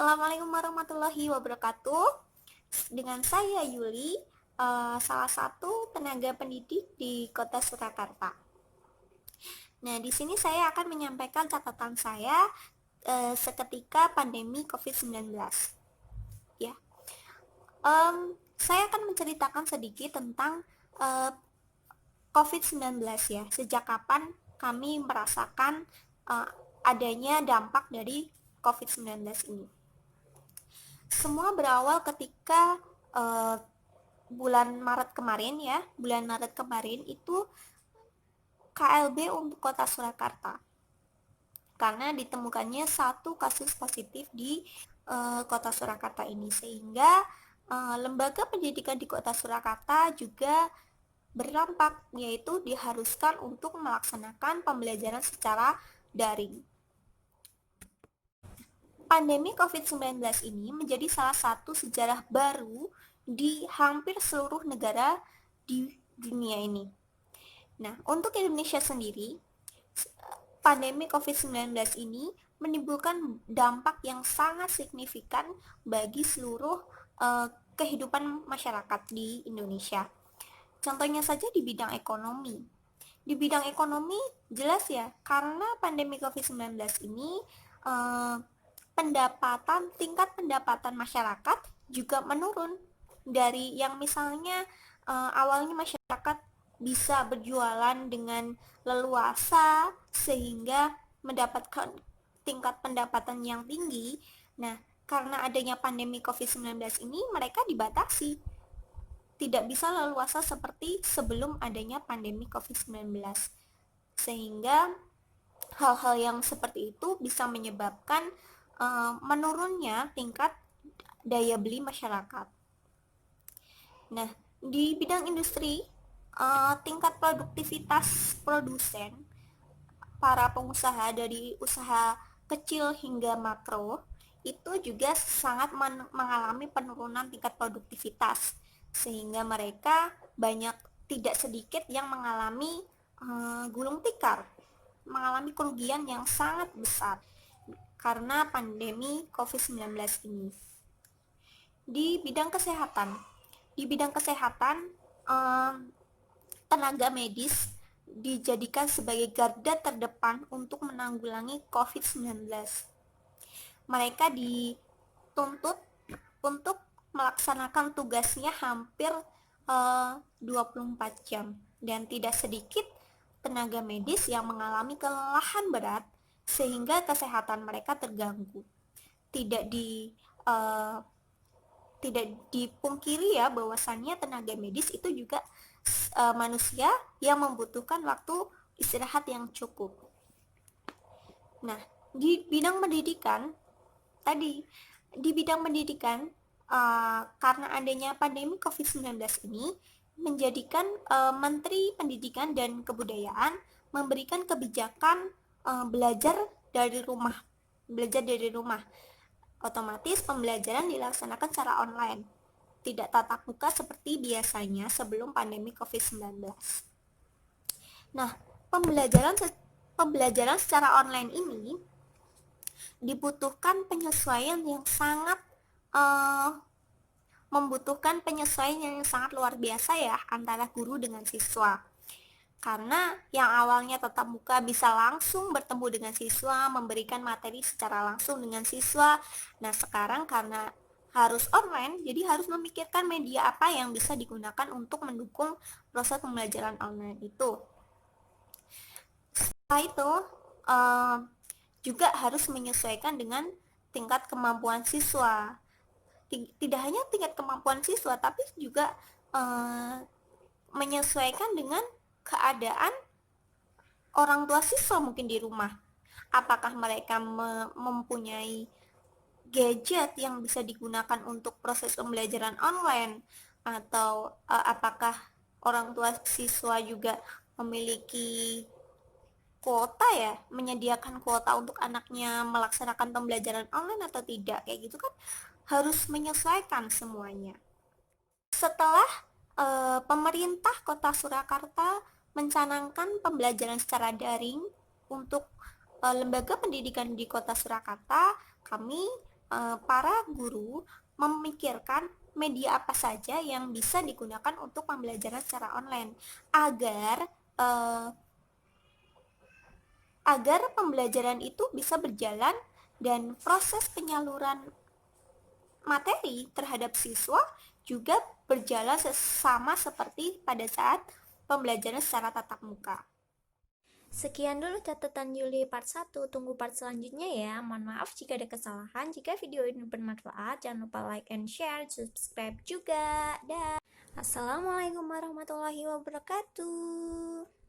Assalamualaikum warahmatullahi wabarakatuh. Dengan saya Yuli, salah satu tenaga pendidik di Kota Surakarta. Nah, di sini saya akan menyampaikan catatan saya seketika pandemi COVID-19. Ya, saya akan menceritakan sedikit tentang COVID-19 ya. Sejak kapan kami merasakan adanya dampak dari COVID-19 ini. Semua berawal ketika bulan Maret kemarin ya. Bulan Maret kemarin itu KLB untuk Kota Surakarta. Karena ditemukannya satu kasus positif di Kota Surakarta ini, sehingga lembaga pendidikan di Kota Surakarta juga berdampak, yaitu diharuskan untuk melaksanakan pembelajaran secara daring. Pandemi COVID-19 ini menjadi salah satu sejarah baru di hampir seluruh negara di dunia ini. Nah, untuk Indonesia sendiri, pandemi COVID-19 ini menimbulkan dampak yang sangat signifikan bagi seluruh kehidupan masyarakat di Indonesia. Contohnya saja di bidang ekonomi. Di bidang ekonomi jelas ya, karena pandemi COVID-19 ini tingkat pendapatan masyarakat juga menurun dari yang misalnya awalnya masyarakat bisa berjualan dengan leluasa sehingga mendapatkan tingkat pendapatan yang tinggi. Nah, karena adanya pandemi COVID-19 ini mereka dibatasi, tidak bisa leluasa seperti sebelum adanya pandemi COVID-19, sehingga hal-hal yang seperti itu bisa menyebabkan menurunnya tingkat daya beli masyarakat. Nah, di bidang industri, tingkat produktivitas produsen, para pengusaha dari usaha kecil hingga makro, itu juga sangat mengalami penurunan tingkat produktivitas, sehingga mereka tidak sedikit yang mengalami gulung tikar, mengalami kerugian yang sangat besar karena pandemi COVID-19 ini. Di bidang kesehatan, tenaga medis dijadikan sebagai garda terdepan untuk menanggulangi COVID-19. Mereka dituntut untuk melaksanakan tugasnya hampir 24 jam, dan tidak sedikit tenaga medis yang mengalami kelelahan berat sehingga kesehatan mereka terganggu. Tidak dipungkiri ya bahwasannya tenaga medis itu juga manusia yang membutuhkan waktu istirahat yang cukup. Nah, di bidang pendidikan karena adanya pandemi COVID-19 ini menjadikan Menteri Pendidikan dan Kebudayaan memberikan kebijakan belajar dari rumah. Otomatis pembelajaran dilaksanakan secara online, tidak tatap muka seperti biasanya sebelum pandemi COVID-19. Nah, pembelajaran secara online ini dibutuhkan penyesuaian yang sangat luar biasa ya antara guru dengan siswa. Karena yang awalnya tatap muka bisa langsung bertemu dengan siswa, memberikan materi secara langsung dengan siswa. Nah, sekarang karena harus online, jadi harus memikirkan media apa yang bisa digunakan untuk mendukung proses pembelajaran online itu. Setelah itu, juga harus menyesuaikan dengan tingkat kemampuan siswa. Tidak hanya tingkat kemampuan siswa, tapi juga menyesuaikan dengan keadaan orang tua siswa mungkin di rumah. Apakah mereka mempunyai gadget yang bisa digunakan untuk proses pembelajaran online, atau apakah orang tua siswa juga memiliki kuota ya, menyediakan kuota untuk anaknya melaksanakan pembelajaran online atau tidak, kayak gitu kan harus menyesuaikan semuanya. Setelah pemerintah Kota Surakarta mencanangkan pembelajaran secara daring untuk lembaga pendidikan di Kota Surakarta, kami para guru memikirkan media apa saja yang bisa digunakan untuk pembelajaran secara online agar agar pembelajaran itu bisa berjalan dan proses penyaluran materi terhadap siswa juga berjalan sama seperti pada saat pembelajaran secara tatap muka. Sekian dulu catatan Yuli part 1, tunggu part selanjutnya ya. Mohon maaf jika ada kesalahan. Jika video ini bermanfaat, jangan lupa like and share, subscribe juga. Dah. Assalamualaikum warahmatullahi wabarakatuh.